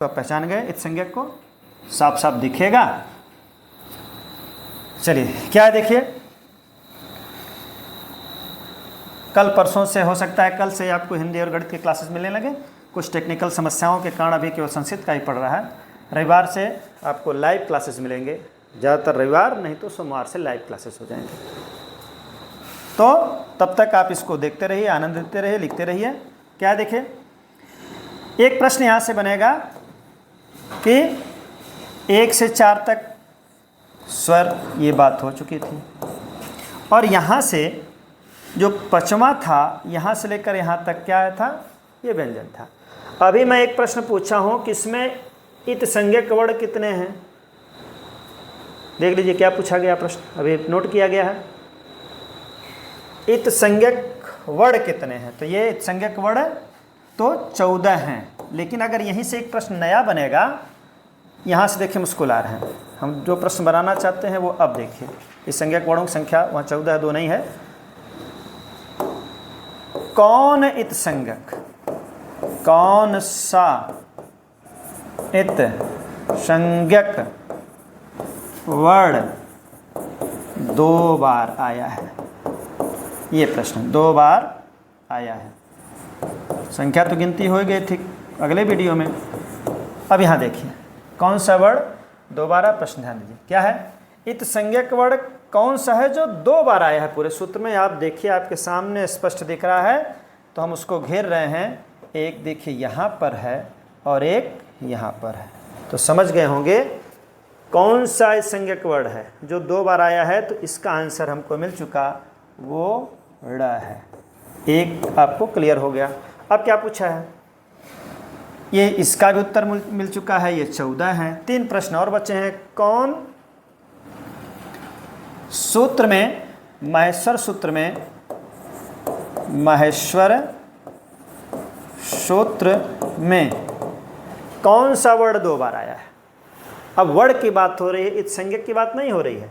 तो आप पहचान गए इत संज्ञक को, साफ साफ दिखेगा। चलिए क्या है देखिए, कल परसों से हो सकता है कल से आपको हिंदी और गणित के क्लासेस मिलने लगे। कुछ टेक्निकल समस्याओं के कारण अभी केवल संस्कृत का ही पढ़ रहा है। रविवार से आपको लाइव क्लासेस मिलेंगे, ज़्यादातर रविवार, नहीं तो सोमवार से लाइव क्लासेस हो जाएंगे। तो तब तक आप इसको देखते रहिए, आनंद लेते रहिए, लिखते रहिए। क्या देखिए, एक प्रश्न यहाँ से बनेगा कि 1 से 4 तक स्वर, ये बात हो चुकी थी, और यहाँ से जो 5वां था, यहाँ से लेकर यहाँ तक क्या था, ये व्यंजन था। अभी मैं एक प्रश्न पूछा हूँ कि इसमें इत संज्ञक वर्ण कितने हैं। देख लीजिए क्या पूछा गया प्रश्न, अभी नोट किया गया है। इत संज्ञक वर्ण कितने हैं, तो ये इत संज्ञक वर्ण तो 14 हैं। लेकिन अगर यहीं से एक प्रश्न नया बनेगा, यहाँ से देखिए मुस्कुरा रहे हैं, हम जो प्रश्न बनाना चाहते हैं वो अब देखिए। इस संज्ञक वर्णों की संख्या वहाँ 14 है, 2 नहीं है। कौन इत संज्ञक, कौन सा इत संज्ञक वर्ण 2 बार आया है, ये प्रश्न 2 बार आया है। संख्या तो गिनती हो गई थी अगले वीडियो में। अब यहाँ देखिए कौन सा वर्ण दोबारा, प्रश्न ध्यान दीजिए क्या है। इत संज्ञक वर्ण कौन सा है जो 2 बार आया है पूरे सूत्र में। आप देखिए आपके सामने स्पष्ट दिख रहा है, तो हम उसको घेर रहे हैं। एक देखिए यहाँ पर है और एक यहाँ पर है, तो समझ गए होंगे कौन सा इस संज्ञक वर्ण है जो 2 बार आया है। तो इसका आंसर हमको मिल चुका, वो ड़ है। एक आपको क्लियर हो गया। अब क्या पूछा है, ये इसका भी उत्तर मिल चुका है, ये 14 है। 3 प्रश्न और बचे हैं। कौन सूत्र में, माहेश्वर सूत्र में, माहेश्वर सूत्र में कौन सा वर्ण 2 बार आया है। अब वर्ण की बात हो रही है, इस संज्ञक की बात नहीं हो रही है।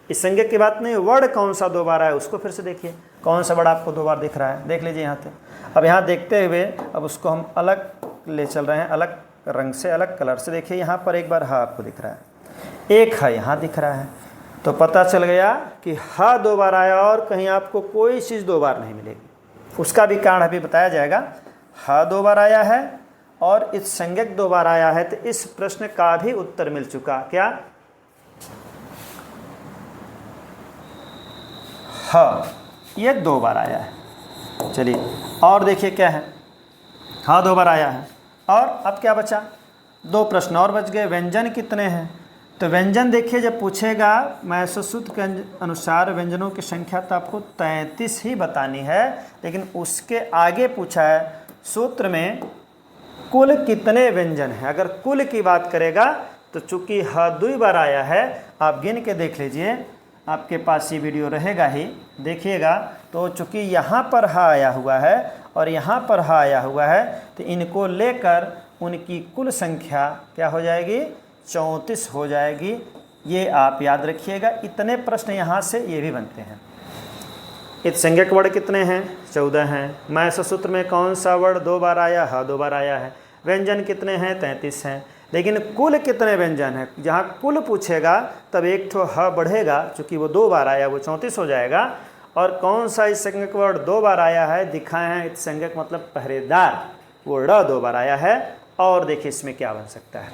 इस संज्ञक की बात नहीं, वर्ण कौन सा 2 बार आया है उसको फिर से देखिए। कौन सा वर्ण आपको 2 बार दिख रहा है, देख लीजिए यहाँ पे। अब यहाँ देखते हुए अब उसको हम अलग ले चल रहे हैं, अलग रंग से, अलग कलर से। देखिए यहाँ पर एक बार हा आपको दिख रहा है, एक हा यहाँ दिख रहा है, तो पता चल गया कि हा 2 बार आया और कहीं आपको कोई चीज़ 2 बार नहीं मिलेगी। उसका भी कारण अभी बताया जाएगा। हा 2 बार आया है और इस संज्ञक 2 बार आया है, तो इस प्रश्न का भी उत्तर मिल चुका। क्या, हा ये 2 बार आया है। चलिए और देखिए क्या है, हा 2 बार आया है। और अब क्या बचा, 2 प्रश्न और बच गए। व्यंजन कितने हैं, तो व्यंजन देखिए जब पूछेगा माहेश्वर सूत्र के अनुसार व्यंजनों की संख्या तो आपको 33 ही बतानी है। लेकिन उसके आगे पूछा है सूत्र में कुल कितने व्यंजन हैं। अगर कुल की बात करेगा तो चूंकि हा 2 बार आया है, आप गिन के देख लीजिए, आपके पास ये वीडियो रहेगा ही, देखिएगा। तो चूंकि यहाँ पर हा आया हुआ है और यहाँ पर हा आया हुआ है, तो इनको लेकर उनकी कुल संख्या क्या हो जाएगी, 34 हो जाएगी। ये आप याद रखिएगा। इतने प्रश्न यहाँ से ये भी बनते हैं। इत संज्ञक वर्ण कितने हैं, 14 हैं। माहेश्वर सूत्र में कौन सा वर्ण 2 बार आया, हा 2 बार आया है। व्यंजन कितने हैं, 33 हैं। लेकिन कुल कितने व्यंजन हैं, जहाँ कुल पूछेगा तब एक ठो ह बढ़ेगा, चूँकि वो 2 बार आया, वो 34 हो जाएगा। और कौन सा इस संज्ञक वर्ण 2 बार आया है, दिखाए हैं इत संज्ञक मतलब पहरेदार, वो ड़ 2 बार आया है। और देखिए इसमें क्या बन सकता है,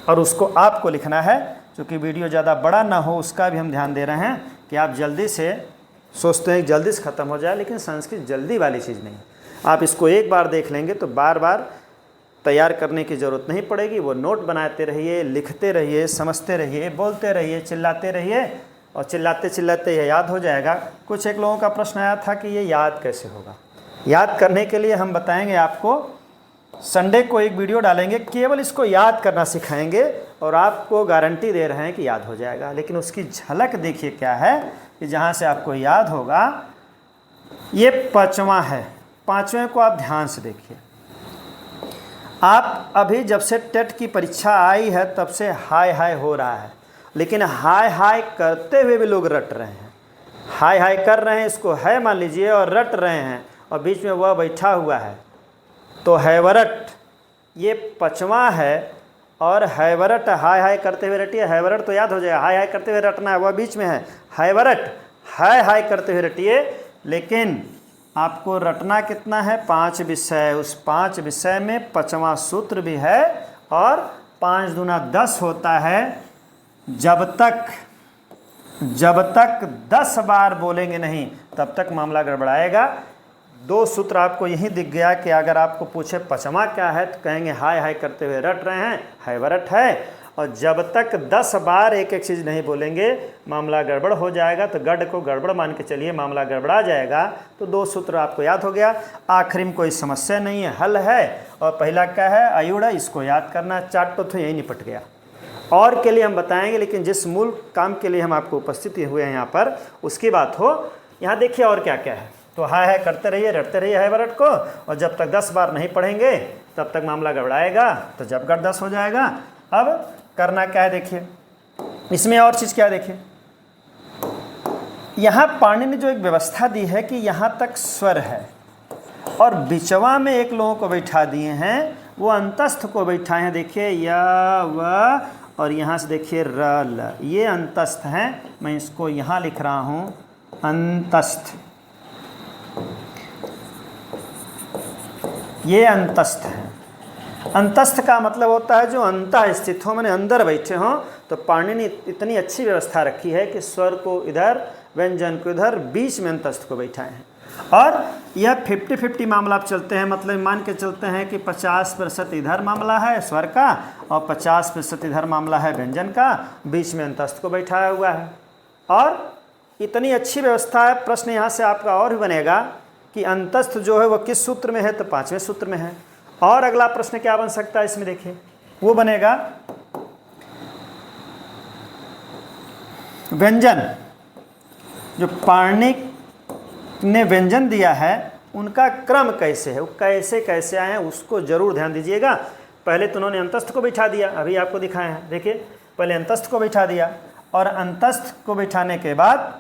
और उसको आपको लिखना है। चूँकि वीडियो ज़्यादा बड़ा ना हो उसका भी हम ध्यान दे रहे हैं कि आप जल्दी से सोचते हैं जल्दी से ख़त्म हो जाए, लेकिन संस्कृत जल्दी वाली चीज़ नहीं। आप इसको एक बार देख लेंगे तो बार बार तैयार करने की ज़रूरत नहीं पड़ेगी। वो नोट बनाते रहिए, लिखते रहिए, समझते रहिए, बोलते रहिए, चिल्लाते रहिए, और चिल्लाते चिल्लाते ये याद हो जाएगा। कुछ एक लोगों का प्रश्न आया था कि ये याद कैसे होगा। याद करने के लिए हम बताएंगे आपको, संडे को एक वीडियो डालेंगे, केवल इसको याद करना सिखाएंगे, और आपको गारंटी दे रहे हैं कि याद हो जाएगा। लेकिन उसकी झलक देखिए क्या है कि जहाँ से आपको याद होगा। ये 5वां है, 5वें को आप ध्यान से देखिए। आप अभी जब से टेट की परीक्षा आई है तब से हाय हाय हो रहा है, लेकिन हाय हाय करते हुए भी लोग रट रहे हैं। हाय हाय कर रहे हैं, इसको है मान लीजिए, और रट रहे हैं, और बीच में वह बैठा हुआ है, तो है वरट। ये 5वां है और हैवरट हाय हाय करते हुए रटिए। हैवरट तो याद हो जाएगा, हाय हाय करते हुए रटना है, वह बीच में है। हैवरट हाय हाय करते हुए रटिए, लेकिन आपको रटना कितना है? 5 विषय। उस 5 विषय में 5वां सूत्र भी है और 5 दूना 10 होता है। जब तक 10 बार बोलेंगे नहीं तब तक मामला गड़बड़ाएगा। 2 सूत्र आपको यही दिख गया कि अगर आपको पूछे 5वां क्या है तो कहेंगे हाय हाय करते हुए रट रहे हैं, हैवरट है। और जब तक 10 बार एक एक चीज़ नहीं बोलेंगे मामला गड़बड़ हो जाएगा। तो गढ़ को गड़बड़ मान के चलिए, मामला गड़बड़ा जाएगा। तो 2 सूत्र आपको याद हो गया। आखिरी में कोई समस्या नहीं है, हल है। और पहला क्या है? अयुड़ा, इसको याद करना। चार्ट तो यही निपट गया। और के लिए हम बताएंगे, लेकिन जिस मूल काम के लिए हम आपको उपस्थित हुए हैं यहाँ पर, उसकी बात हो। यहाँ देखिए और क्या क्या है। तो हाय हाय करते रहिए, रटते रहिए हैवरट को, और जब तक 10 बार नहीं पढ़ेंगे तब तक मामला गड़बड़ाएगा। तो जब गढ़ 10 हो जाएगा। अब करना क्या है देखिए, इसमें और चीज़ क्या है देखिए, यहाँ पाणिनि ने जो एक व्यवस्था दी है कि यहाँ तक स्वर है और बिचवा में एक लोगों को बैठा दिए हैं, वो अंतस्थ को बैठाए हैं। देखिए या व, और यहाँ से देखिए र ल, ये अंतस्थ हैं। मैं इसको यहाँ लिख रहा हूँ अंतस्थ, ये अंतस्थ है। अंतस्थ का मतलब होता है जो अंतः स्थित हो, माने अंदर बैठे हों। तो पाणिनि ने इतनी अच्छी व्यवस्था रखी है कि स्वर को इधर, व्यंजन को इधर, बीच में अंतस्थ को बैठाए हैं। और यह 50-50 मामला आप चलते हैं, मतलब मान के चलते हैं कि 50% इधर मामला है स्वर का और 50% इधर मामला है व्यंजन का, बीच में अंतस्थ को बैठाया हुआ है। और इतनी अच्छी व्यवस्था है। प्रश्न यहाँ से आपका और भी बनेगा कि अंतस्थ जो है वह किस सूत्र में है? तो 5वें सूत्र में है। और अगला प्रश्न क्या बन सकता है इसमें देखिए, वो बनेगा व्यंजन। जो पाणिनि ने व्यंजन दिया है उनका क्रम कैसे है, वो कैसे कैसे आए हैं, उसको जरूर ध्यान दीजिएगा। पहले तो उन्होंने अंतस्थ को बैठा दिया, अभी आपको दिखाए हैं। देखिए पहले अंतस्थ को बैठा दिया, और अंतस्थ को बैठाने के बाद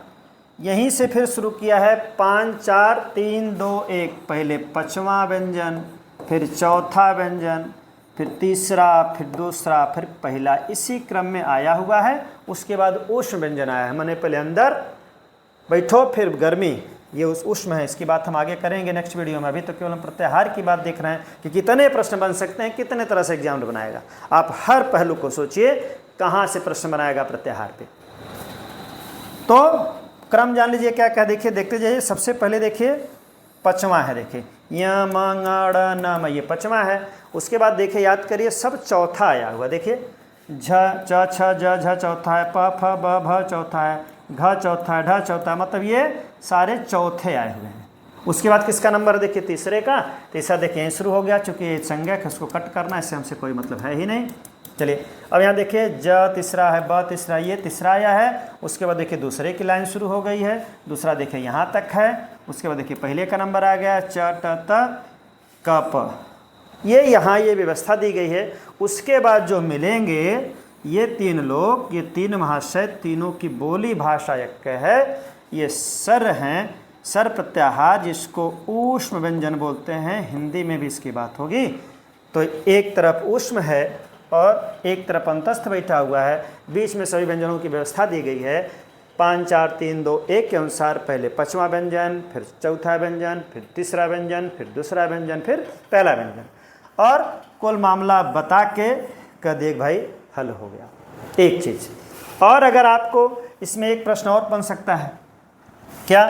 यहीं से फिर शुरू किया है 5 4 3 2 1। पहले 5वां व्यंजन, फिर चौथा व्यंजन, फिर तीसरा, फिर दूसरा, फिर पहला, इसी क्रम में आया हुआ है। उसके बाद ऊष्म व्यंजन आया है, माने पहले अंदर बैठो फिर गर्मी, ये उस ऊष्म है। इसकी बात हम आगे करेंगे नेक्स्ट वीडियो में। अभी तो केवल हम प्रत्याहार की बात देख रहे हैं कि कितने प्रश्न बन सकते हैं, कितने तरह से एग्जाम बनाएगा। आप हर पहलू को सोचिए, कहाँ से प्रश्न बनाएगा प्रत्याहार पे। तो क्रम जान लीजिए क्या क्या। देखिए देखते जाइए। सबसे पहले देखिए 5वां है, देखिए य म ङ ड़ न म, ये 5वां है। उसके बाद देखिए याद करिए सब चौथा आया हुआ। देखिए झ च छ ज झ चौथा है, प फ ब भ चौथा है, घ चौथा है, ढ चौथा है, मतलब ये सारे चौथे आए हुए हैं। उसके बाद किसका नंबर देखिए? तीसरे का। तीसरा देखिए यहीं शुरू हो गया, चूँकि ये संज्ञक है उसको कट करना, इससे हमसे कोई मतलब है ही नहीं। चलिए अब यहाँ देखिए ज तीसरा है, ब तीसरा, ये तीसरा आया है। उसके बाद देखिए दूसरे की लाइन शुरू हो गई है। दूसरा देखिए यहाँ तक है। उसके बाद देखिए पहले का नंबर आ गया च ट त क प, ये यहाँ ये व्यवस्था दी गई है। उसके बाद जो मिलेंगे ये 3 लोग, ये 3 महाशय, तीनों की बोली भाषा एक है। ये सर हैं, सर प्रत्याहार, जिसको ऊष्म व्यंजन बोलते हैं। हिंदी में भी इसकी बात होगी। तो एक तरफ ऊष्म है और एक तरफ अंतस्थ बैठा हुआ है, बीच में सभी व्यंजनों की व्यवस्था दी गई है। 5 4 3 2 1 के अनुसार पहले 5वां व्यंजन, फिर चौथा व्यंजन, फिर तीसरा व्यंजन, फिर दूसरा व्यंजन, फिर पहला व्यंजन, और कुल मामला बता के कह देख भाई हल हो गया। एक चीज़ और, अगर आपको इसमें एक प्रश्न और बन सकता है क्या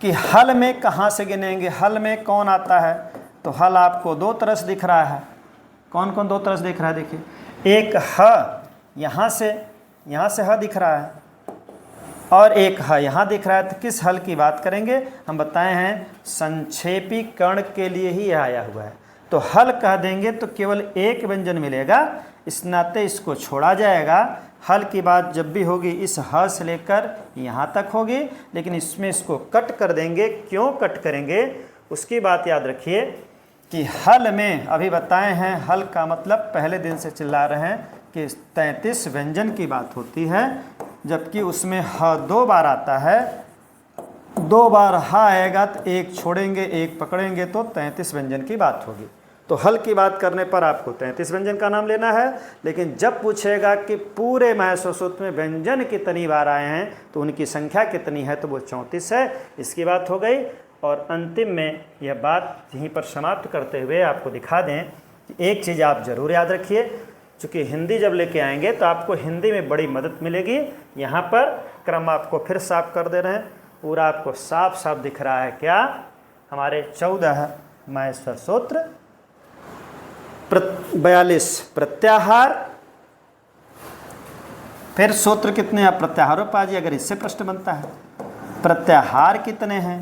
कि हल में कहाँ से गिनेंगे, हल में कौन आता है? तो हल आपको 2 तरह से दिख रहा है। कौन कौन 2 तरह से दिख रहा है? देखिए एक ह यहाँ से ह दिख रहा है, और एक ह यहाँ दिख रहा है। तो किस हल की बात करेंगे? हम बताए हैं संक्षेपी कर्ण के लिए ही यह आया हुआ है। तो हल कह देंगे तो केवल एक व्यंजन मिलेगा, इस नाते इसको छोड़ा जाएगा। हल की बात जब भी होगी इस ह से लेकर यहाँ तक होगी, लेकिन इसमें इसको कट कर देंगे। क्यों कट करेंगे उसकी बात याद रखिए कि हल में अभी बताए हैं, हल का मतलब पहले दिन से चिल्ला रहे हैं कि 33 व्यंजन की बात होती है, जबकि उसमें ह 2 बार आता है। 2 बार ह आएगा तो एक छोड़ेंगे एक पकड़ेंगे, तो 33 व्यंजन की बात होगी। तो तो हल की बात करने पर आपको 33 व्यंजन का नाम लेना है, लेकिन जब पूछेगा कि पूरे महस्व सूत्र में व्यंजन कितनी बार आए हैं तो उनकी संख्या कितनी है, तो वो 34 है। इसकी बात हो गई। और अंतिम में यह बात यहीं पर समाप्त करते हुए आपको दिखा दें कि एक चीज़ आप ज़रूर याद रखिए, चूँकि हिंदी जब लेके आएंगे तो आपको हिंदी में बड़ी मदद मिलेगी। यहाँ पर क्रम आपको फिर साफ कर दे रहे हैं, पूरा आपको साफ साफ दिख रहा है क्या, हमारे 14 महस्व सूत्र, 42 प्रत्याहार, फिर सूत्र कितने हैं प्रत्याहारों पर। जी अगर इससे प्रश्न बनता है प्रत्याहार कितने हैं,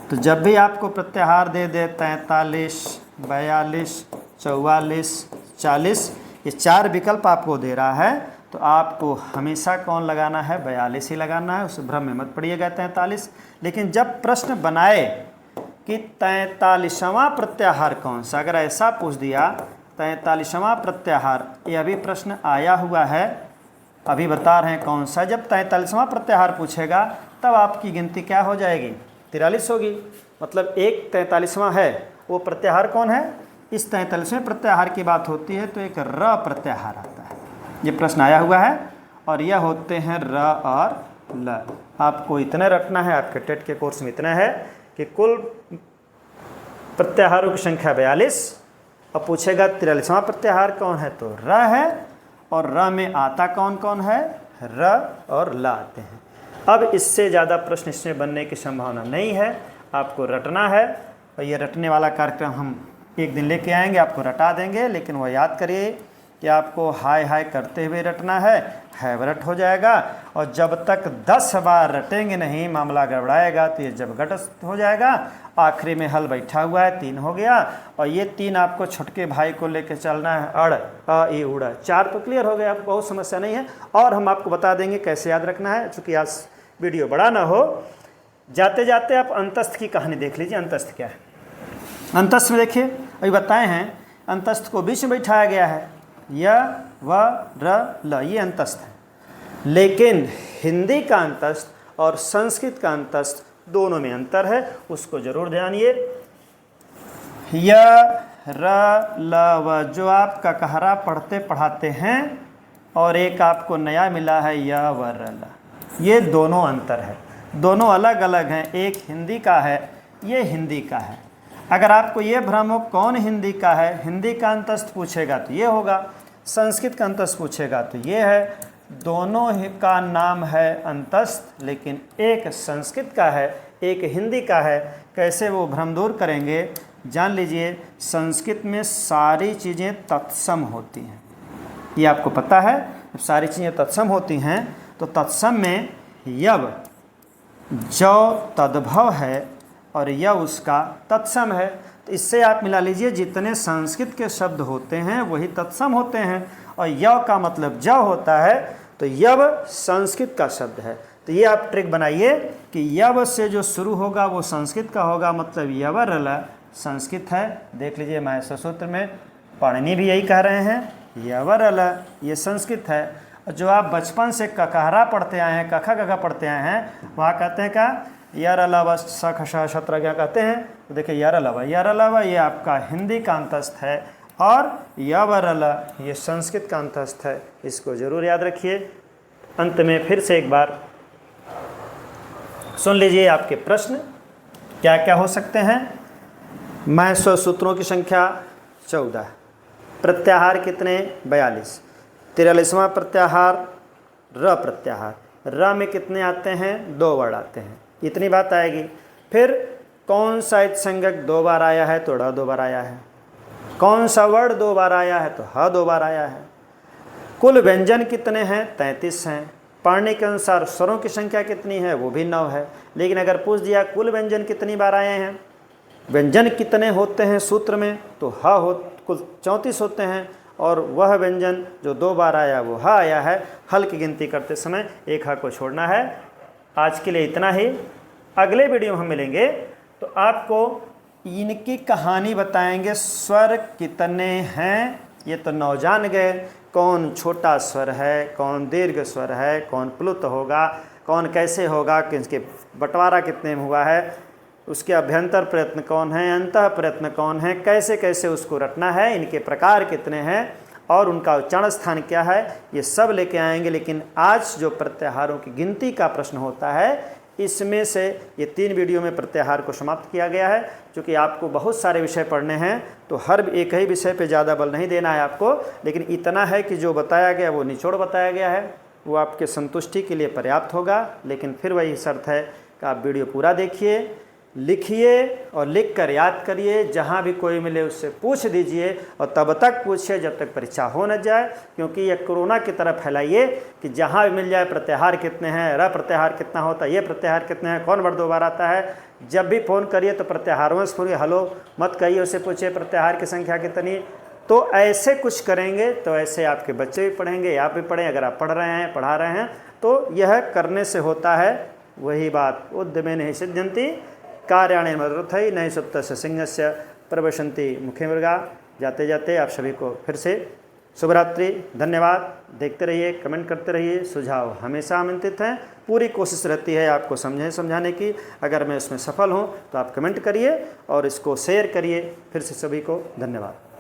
तो जब भी आपको प्रत्याहार दे दे 43, 42, 44, 40, ये 4 विकल्प आपको दे रहा है, तो आपको हमेशा कौन लगाना है, 42 ही लगाना है। उस भ्रम में मत पड़िएगा 43। लेकिन जब प्रश्न बनाए कि 43वां प्रत्याहार कौन सा, अगर ऐसा पूछ दिया 43वां प्रत्याहार, ये अभी प्रश्न आया हुआ है, अभी बता रहे हैं कौन सा। जब 43वां प्रत्याहार पूछेगा तब आपकी गिनती क्या हो जाएगी, 43 होगी। मतलब एक 43वां है, वो प्रत्याहार कौन है, इस 43वें प्रत्याहार की बात होती है तो एक र प्रत्याहार आता है। ये प्रश्न आया हुआ है और यह होते हैं र और ल। आपको इतना रखना है, आपके टेट के कोर्स में इतना है कि कुल प्रत्याहारों की संख्या 42, अब पूछेगा 43वां प्रत्याहार कौन है, तो र है, और र में आता कौन कौन है, र और ल आते हैं। अब इससे ज़्यादा प्रश्न इसमें बनने की संभावना नहीं है, आपको रटना है। और ये रटने वाला कार्यक्रम हम एक दिन लेके आएंगे, आपको रटा देंगे, लेकिन वह याद करिए कि आपको हाय हाय करते हुए रटना है, हैवरट हो जाएगा। और जब तक 10 बार रटेंगे नहीं मामला गड़बड़ाएगा, तो ये जब गटस हो जाएगा। आखिरी में हल बैठा हुआ है, 3 हो गया, और ये 3 आपको छोटके भाई को लेके चलना है, अड़ अ ई उड़, 4 तो क्लियर हो गए, आपको बहुत समस्या नहीं है। और हम आपको बता देंगे कैसे याद रखना है, चूँकि आज वीडियो बड़ा ना हो। जाते जाते आप अंतस्थ की कहानी देख लीजिए। अंतस्थ क्या है, अंतस्थ में देखिए अभी बताए हैं, अंतस्थ को बीच में बैठाया गया है, य व र ल, ये अंतस्थ है। लेकिन हिंदी का अंतस्थ और संस्कृत का अंतस्थ दोनों में अंतर है, उसको जरूर ध्यानिए। य र ल व जो आप ककहरा पढ़ते पढ़ाते हैं, और एक आपको नया मिला है य व र ल, ये दोनों अंतर है, दोनों अलग अलग हैं। एक हिंदी का है, ये हिंदी का है। अगर आपको ये भ्रम हो कौन हिंदी का है, हिंदी का अंतस्थ पूछेगा तो ये होगा, संस्कृत का अंतस्थ पूछेगा तो ये है। दोनों का नाम है अंतस्थ, लेकिन एक संस्कृत का है, एक हिंदी का है। कैसे वो भ्रम दूर करेंगे, जान लीजिए। संस्कृत में सारी चीज़ें तत्सम होती हैं, ये आपको पता है। जब सारी चीज़ें तत्सम होती हैं तो तत्सम में यव जो तद्भव है और यह उसका तत्सम है। तो इससे आप मिला लीजिए, जितने संस्कृत के शब्द होते हैं वही तत्सम होते हैं, और यव का मतलब जव होता है, तो यव संस्कृत का शब्द है। तो ये आप ट्रिक बनाइए कि यव से जो शुरू होगा वो संस्कृत का होगा, मतलब यवरल संस्कृत है। देख लीजिए महस्व सूत्र में पाणिनि भी यही कह रहे हैं, यवरल ये संस्कृत है। और जो आप बचपन से ककहरा पढ़ते आए हैं, कखा गघा पढ़ते आए हैं, वहाँ कहते हैं क्या, यार अलावा स खशा शत्र क्या कहते हैं। तो देखिए यार अलावा ये आपका हिंदी का अंतस्थ है, और यावरल ये संस्कृत का अंतस्थ है। इसको जरूर याद रखिए। अंत में फिर से एक बार सुन लीजिए आपके प्रश्न क्या क्या हो सकते हैं। महस्व सूत्रों की संख्या 14, प्रत्याहार कितने, 42, 43वां प्रत्याहार र प्रत्याहार, र में कितने आते हैं, 2 वर्ड आते हैं, इतनी बात आएगी। फिर कौन सा संज्ञक 2 बार आया है, तो ड़ 2 बार आया है। कौन सा वर्ड 2 बार आया है, तो ह 2 बार आया है। कुल व्यंजन कितने हैं, 33 हैं। पढ़ने के अनुसार स्वरों की संख्या कितनी है, वो भी 9 है। लेकिन अगर पूछ दिया कुल व्यंजन कितनी बार आए हैं, व्यंजन कितने होते हैं सूत्र में, तो कुल 34 होते हैं, और वह व्यंजन जो 2 बार आया वो ह आया है। हल की गिनती करते समय एक ह को छोड़ना है। आज के लिए इतना ही। अगले वीडियो में हम मिलेंगे तो आपको इनकी कहानी बताएंगे। स्वर कितने हैं ये तो 9 जान गए, कौन छोटा स्वर है, कौन दीर्घ स्वर है, कौन प्लुत होगा, कौन कैसे होगा, कि इसके बंटवारा कितने में हुआ है, उसके अभ्यंतर प्रयत्न कौन है, अंतः प्रयत्न कौन है, कैसे कैसे उसको रटना है, इनके प्रकार कितने हैं और उनका उच्चारण स्थान क्या है, ये सब लेके आएंगे। लेकिन आज जो प्रत्याहारों की गिनती का प्रश्न होता है, इसमें से ये 3 वीडियो में प्रत्याहार को समाप्त किया गया है। क्योंकि आपको बहुत सारे विषय पढ़ने हैं तो हर एक ही विषय पे ज़्यादा बल नहीं देना है आपको, लेकिन इतना है कि जो बताया गया वो निचोड़ बताया गया है, वो आपके संतुष्टि के लिए पर्याप्त होगा। लेकिन फिर वही शर्त है कि आप वीडियो पूरा देखिए, लिखिए और लिख कर याद करिए, जहाँ भी कोई मिले उससे पूछ दीजिए और तब तक पूछिए जब तक परीक्षा हो न जाए। क्योंकि यह कोरोना की तरह फैलाइए कि जहाँ भी मिल जाए प्रत्याहार कितने हैं, र प्रत्याहार कितना होता है, ये प्रत्याहार कितने हैं, कौन बार 2 बार आता है। जब भी फ़ोन करिए तो प्रत्याहारों से पूरी हलो मत कहिए, उससे पूछिए प्रत्याहार की संख्या कितनी। तो ऐसे कुछ करेंगे तो ऐसे आपके बच्चे भी पढ़ेंगे, आप भी पढ़ें। अगर आप पढ़ रहे हैं, पढ़ा रहे हैं, तो यह करने से होता है वही बात, उद्यमे नहीं सिद्ध्यन्ति कार्याणि मदरथै नहीं सुप्तस्य सिंहस्य प्रवशन्ति मुखे मृगा। जाते जाते आप सभी को फिर से शुभरात्रि, धन्यवाद। देखते रहिए, कमेंट करते रहिए, सुझाव हमेशा आमंत्रित हैं। पूरी कोशिश रहती है आपको समझाने की। अगर मैं इसमें सफल हूँ तो आप कमेंट करिए और इसको शेयर करिए। फिर से सभी को धन्यवाद।